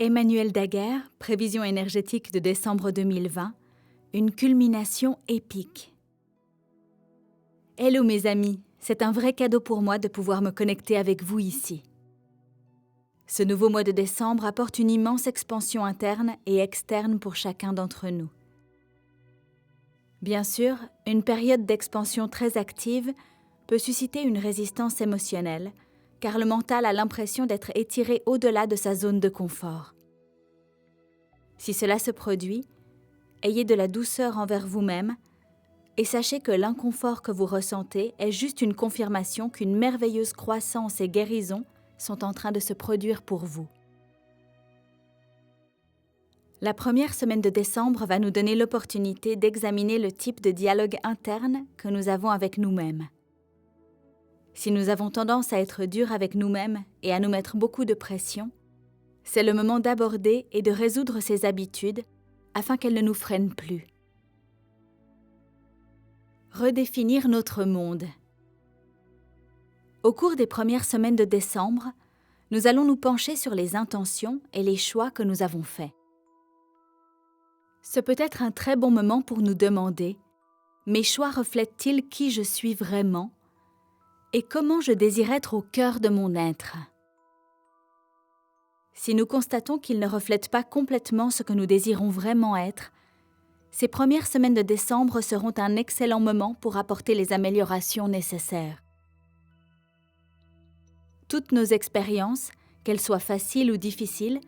Emmanuel Daguerre, prévision énergétique de décembre 2020, une culmination épique. Hello mes amis, c'est un vrai cadeau pour moi de pouvoir me connecter avec vous ici. Ce nouveau mois de décembre apporte une immense expansion interne et externe pour chacun d'entre nous. Bien sûr, une période d'expansion très active peut susciter une résistance émotionnelle, car le mental a l'impression d'être étiré au-delà de sa zone de confort. Si cela se produit, ayez de la douceur envers vous-même et sachez que l'inconfort que vous ressentez est juste une confirmation qu'une merveilleuse croissance et guérison sont en train de se produire pour vous. La première semaine de décembre va nous donner l'opportunité d'examiner le type de dialogue interne que nous avons avec nous-mêmes. Si nous avons tendance à être durs avec nous-mêmes et à nous mettre beaucoup de pression, c'est le moment d'aborder et de résoudre ces habitudes afin qu'elles ne nous freinent plus. Redéfinir notre monde. Au cours des premières semaines de décembre, nous allons nous pencher sur les intentions et les choix que nous avons faits. Ce peut être un très bon moment pour nous demander « Mes choix reflètent-ils qui je suis vraiment ? Et comment je désire être au cœur de mon être ?» Si nous constatons qu'ils ne reflètent pas complètement ce que nous désirons vraiment être, ces premières semaines de décembre seront un excellent moment pour apporter les améliorations nécessaires. Toutes nos expériences, qu'elles soient faciles ou difficiles,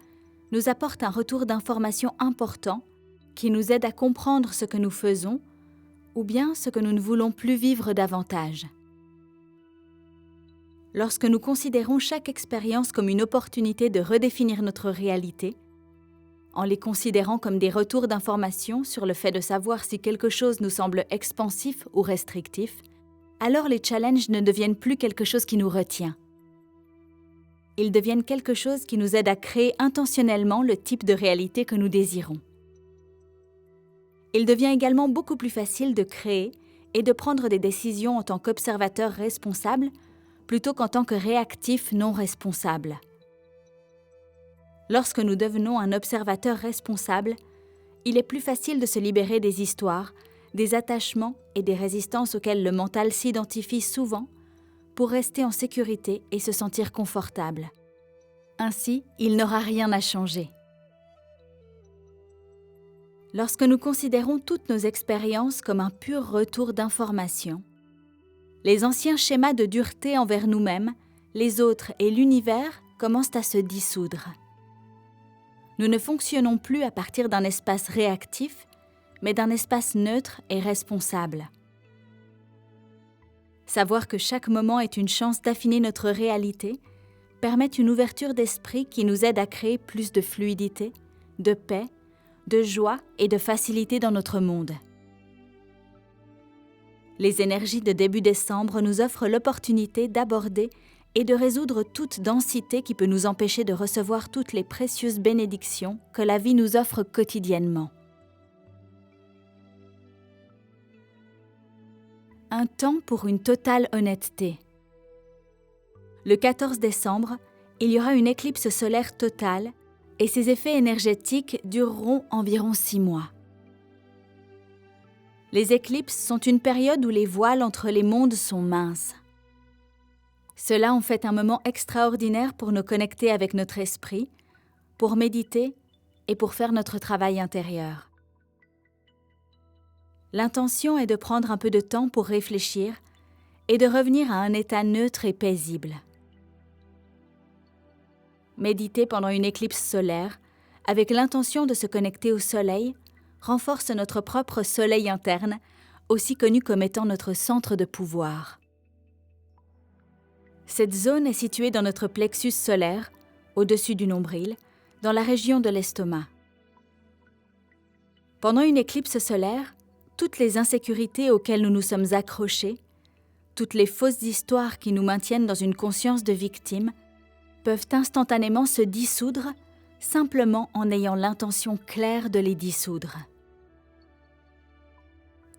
nous apportent un retour d'information important qui nous aide à comprendre ce que nous faisons ou bien ce que nous ne voulons plus vivre davantage. Lorsque nous considérons chaque expérience comme une opportunité de redéfinir notre réalité, en les considérant comme des retours d'information sur le fait de savoir si quelque chose nous semble expansif ou restrictif, alors les challenges ne deviennent plus quelque chose qui nous retient. Ils deviennent quelque chose qui nous aide à créer intentionnellement le type de réalité que nous désirons. Il devient également beaucoup plus facile de créer et de prendre des décisions en tant qu'observateur responsable plutôt qu'en tant que réactif non responsable. Lorsque nous devenons un observateur responsable, il est plus facile de se libérer des histoires, des attachements et des résistances auxquelles le mental s'identifie souvent pour rester en sécurité et se sentir confortable. Ainsi, il n'aura rien à changer. Lorsque nous considérons toutes nos expériences comme un pur retour d'information, les anciens schémas de dureté envers nous-mêmes, les autres et l'univers commencent à se dissoudre. Nous ne fonctionnons plus à partir d'un espace réactif, mais d'un espace neutre et responsable. Savoir que chaque moment est une chance d'affiner notre réalité permet une ouverture d'esprit qui nous aide à créer plus de fluidité, de paix, de joie et de facilité dans notre monde. Les énergies de début décembre nous offrent l'opportunité d'aborder et de résoudre toute densité qui peut nous empêcher de recevoir toutes les précieuses bénédictions que la vie nous offre quotidiennement. Un temps pour une totale honnêteté. Le 14 décembre, il y aura une éclipse solaire totale et ses effets énergétiques dureront environ 6 mois. Les éclipses sont une période où les voiles entre les mondes sont minces. Cela en fait un moment extraordinaire pour nous connecter avec notre esprit, pour méditer et pour faire notre travail intérieur. L'intention est de prendre un peu de temps pour réfléchir et de revenir à un état neutre et paisible. Méditer pendant une éclipse solaire, avec l'intention de se connecter au soleil, renforce notre propre soleil interne, aussi connu comme étant notre centre de pouvoir. Cette zone est située dans notre plexus solaire, au-dessus du nombril, dans la région de l'estomac. Pendant une éclipse solaire, toutes les insécurités auxquelles nous nous sommes accrochés, toutes les fausses histoires qui nous maintiennent dans une conscience de victime, peuvent instantanément se dissoudre simplement en ayant l'intention claire de les dissoudre.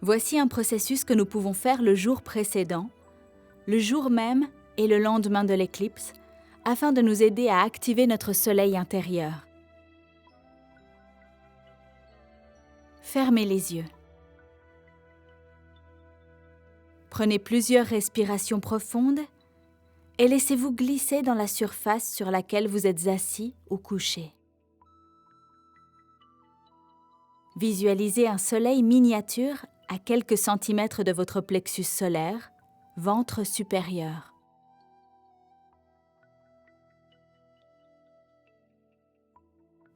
Voici un processus que nous pouvons faire le jour précédent, le jour même et le lendemain de l'éclipse, afin de nous aider à activer notre soleil intérieur. fermez les yeux. Prenez plusieurs respirations profondes et laissez-vous glisser dans la surface sur laquelle vous êtes assis ou couché. Visualisez un soleil miniature à quelques centimètres de votre plexus solaire, ventre supérieur.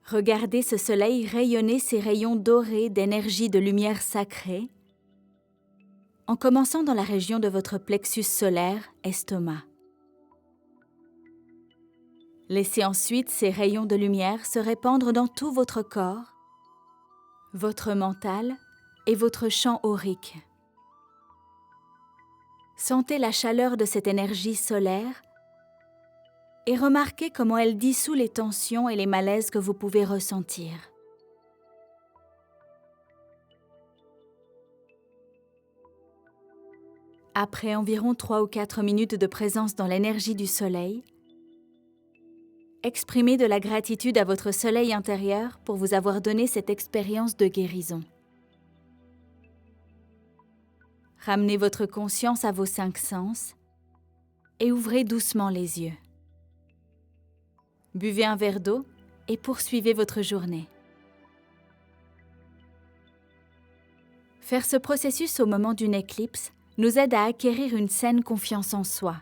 Regardez ce soleil rayonner ses rayons dorés d'énergie de lumière sacrée, en commençant dans la région de votre plexus solaire, estomac. Laissez ensuite ces rayons de lumière se répandre dans tout votre corps, votre mental et votre champ aurique. Sentez la chaleur de cette énergie solaire et remarquez comment elle dissout les tensions et les malaises que vous pouvez ressentir. Après environ 3 ou 4 minutes de présence dans l'énergie du soleil, exprimez de la gratitude à votre soleil intérieur pour vous avoir donné cette expérience de guérison. Ramenez votre conscience à vos 5 sens et ouvrez doucement les yeux. Buvez un verre d'eau et poursuivez votre journée. Faire ce processus au moment d'une éclipse nous aide à acquérir une saine confiance en soi.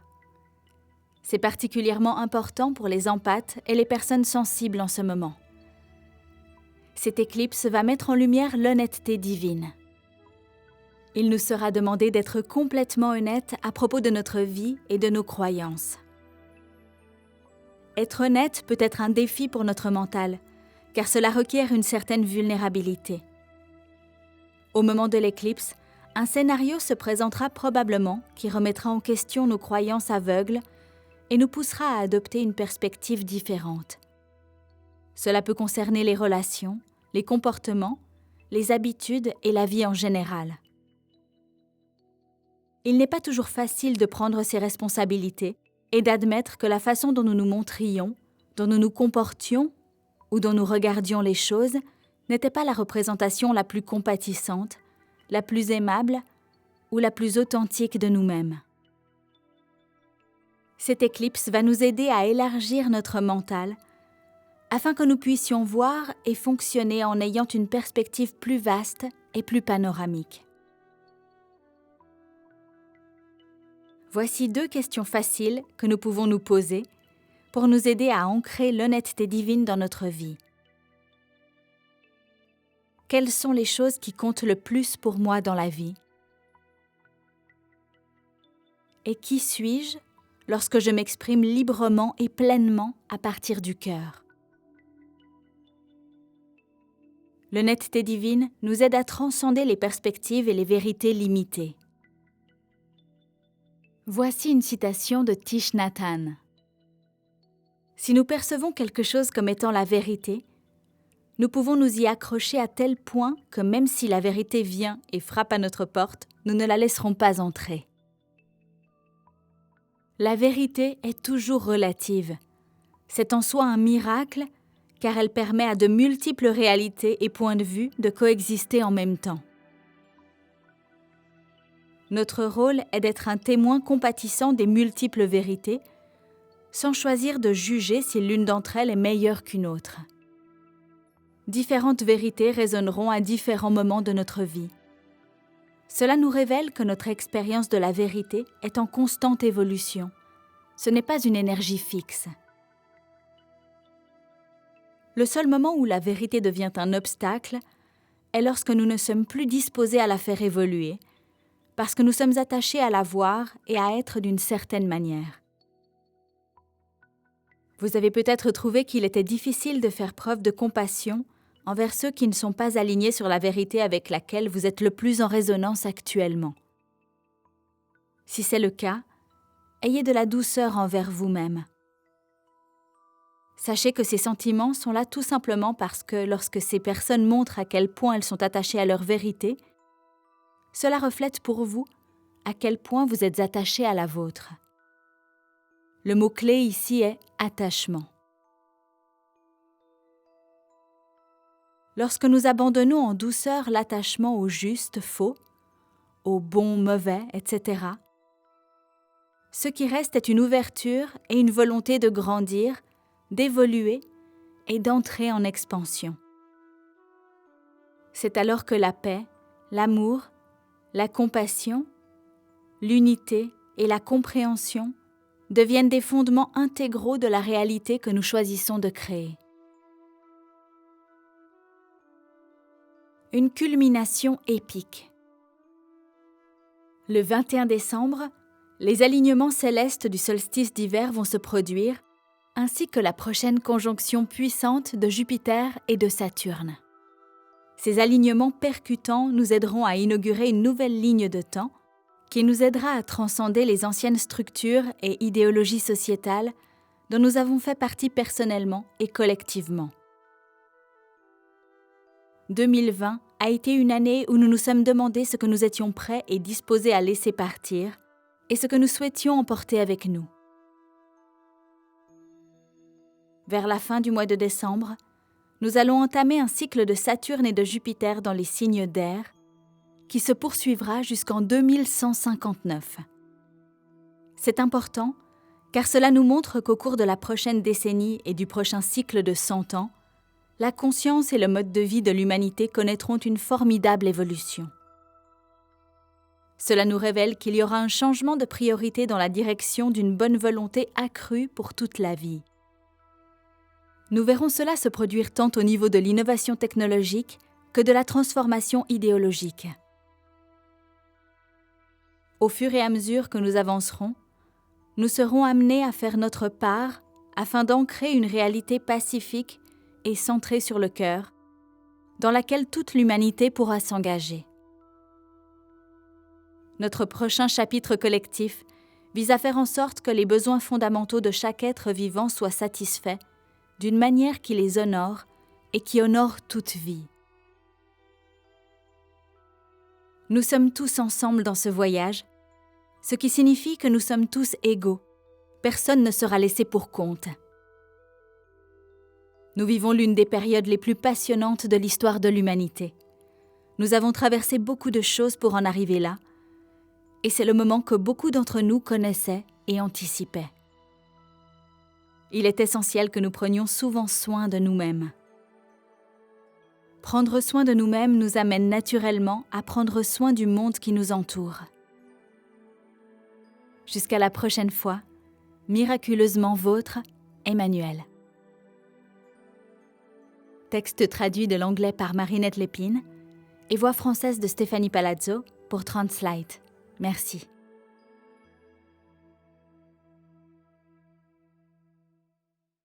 C'est particulièrement important pour les empathes et les personnes sensibles en ce moment. Cette éclipse va mettre en lumière l'honnêteté divine. Il nous sera demandé d'être complètement honnêtes à propos de notre vie et de nos croyances. Être honnête peut être un défi pour notre mental, car cela requiert une certaine vulnérabilité. Au moment de l'éclipse, un scénario se présentera probablement qui remettra en question nos croyances aveugles et nous poussera à adopter une perspective différente. Cela peut concerner les relations, les comportements, les habitudes et la vie en général. Il n'est pas toujours facile de prendre ses responsabilités et d'admettre que la façon dont nous nous montrions, dont nous nous comportions ou dont nous regardions les choses n'était pas la représentation la plus compatissante, la plus aimable ou la plus authentique de nous-mêmes. Cette éclipse va nous aider à élargir notre mental afin que nous puissions voir et fonctionner en ayant une perspective plus vaste et plus panoramique. Voici 2 questions faciles que nous pouvons nous poser pour nous aider à ancrer l'honnêteté divine dans notre vie. Quelles sont les choses qui comptent le plus pour moi dans la vie? Et qui suis-je lorsque je m'exprime librement et pleinement à partir du cœur? L'honnêteté divine nous aide à transcender les perspectives et les vérités limitées. Voici une citation de Thich Nhat Hanh. Si nous percevons quelque chose comme étant la vérité, nous pouvons nous y accrocher à tel point que même si la vérité vient et frappe à notre porte, nous ne la laisserons pas entrer. La vérité est toujours relative. C'est en soi un miracle, car elle permet à de multiples réalités et points de vue de coexister en même temps. Notre rôle est d'être un témoin compatissant des multiples vérités, sans choisir de juger si l'une d'entre elles est meilleure qu'une autre. Différentes vérités résonneront à différents moments de notre vie. Cela nous révèle que notre expérience de la vérité est en constante évolution. Ce n'est pas une énergie fixe. Le seul moment où la vérité devient un obstacle est lorsque nous ne sommes plus disposés à la faire évoluer, parce que nous sommes attachés à la voir et à être d'une certaine manière. Vous avez peut-être trouvé qu'il était difficile de faire preuve de compassion envers ceux qui ne sont pas alignés sur la vérité avec laquelle vous êtes le plus en résonance actuellement. Si c'est le cas, ayez de la douceur envers vous-même. Sachez que ces sentiments sont là tout simplement parce que lorsque ces personnes montrent à quel point elles sont attachées à leur vérité, cela reflète pour vous à quel point vous êtes attaché à la vôtre. Le mot-clé ici est « attachement ». lorsque nous abandonnons en douceur l'attachement au juste, faux, au bon, mauvais, etc., ce qui reste est une ouverture et une volonté de grandir, d'évoluer et d'entrer en expansion. C'est alors que la paix, l'amour, la compassion, l'unité et la compréhension deviennent des fondements intégraux de la réalité que nous choisissons de créer. Une culmination épique. Le 21 décembre, les alignements célestes du solstice d'hiver vont se produire, ainsi que la prochaine conjonction puissante de Jupiter et de Saturne. Ces alignements percutants nous aideront à inaugurer une nouvelle ligne de temps qui nous aidera à transcender les anciennes structures et idéologies sociétales dont nous avons fait partie personnellement et collectivement. 2020 a été une année où nous nous sommes demandé ce que nous étions prêts et disposés à laisser partir et ce que nous souhaitions emporter avec nous. Vers la fin du mois de décembre, nous allons entamer un cycle de Saturne et de Jupiter dans les signes d'air qui se poursuivra jusqu'en 2159. C'est important car cela nous montre qu'au cours de la prochaine décennie et du prochain cycle de 100 ans, la conscience et le mode de vie de l'humanité connaîtront une formidable évolution. Cela nous révèle qu'il y aura un changement de priorité dans la direction d'une bonne volonté accrue pour toute la vie. Nous verrons cela se produire tant au niveau de l'innovation technologique que de la transformation idéologique. Au fur et à mesure que nous avancerons, nous serons amenés à faire notre part afin d'ancrer une réalité pacifique et centrée sur le cœur, dans laquelle toute l'humanité pourra s'engager. Notre prochain chapitre collectif vise à faire en sorte que les besoins fondamentaux de chaque être vivant soient satisfaits d'une manière qui les honore et qui honore toute vie. Nous sommes tous ensemble dans ce voyage, ce qui signifie que nous sommes tous égaux. Personne ne sera laissé pour compte. Nous vivons l'une des périodes les plus passionnantes de l'histoire de l'humanité. Nous avons traversé beaucoup de choses pour en arriver là, et c'est le moment que beaucoup d'entre nous connaissaient et anticipaient. Il est essentiel que nous prenions souvent soin de nous-mêmes. Prendre soin de nous-mêmes nous amène naturellement à prendre soin du monde qui nous entoure. Jusqu'à la prochaine fois, miraculeusement vôtre, Emmanuel. Texte traduit de l'anglais par Marinette Lépine et voix française de Stéphanie Palazzo pour Translate. Merci.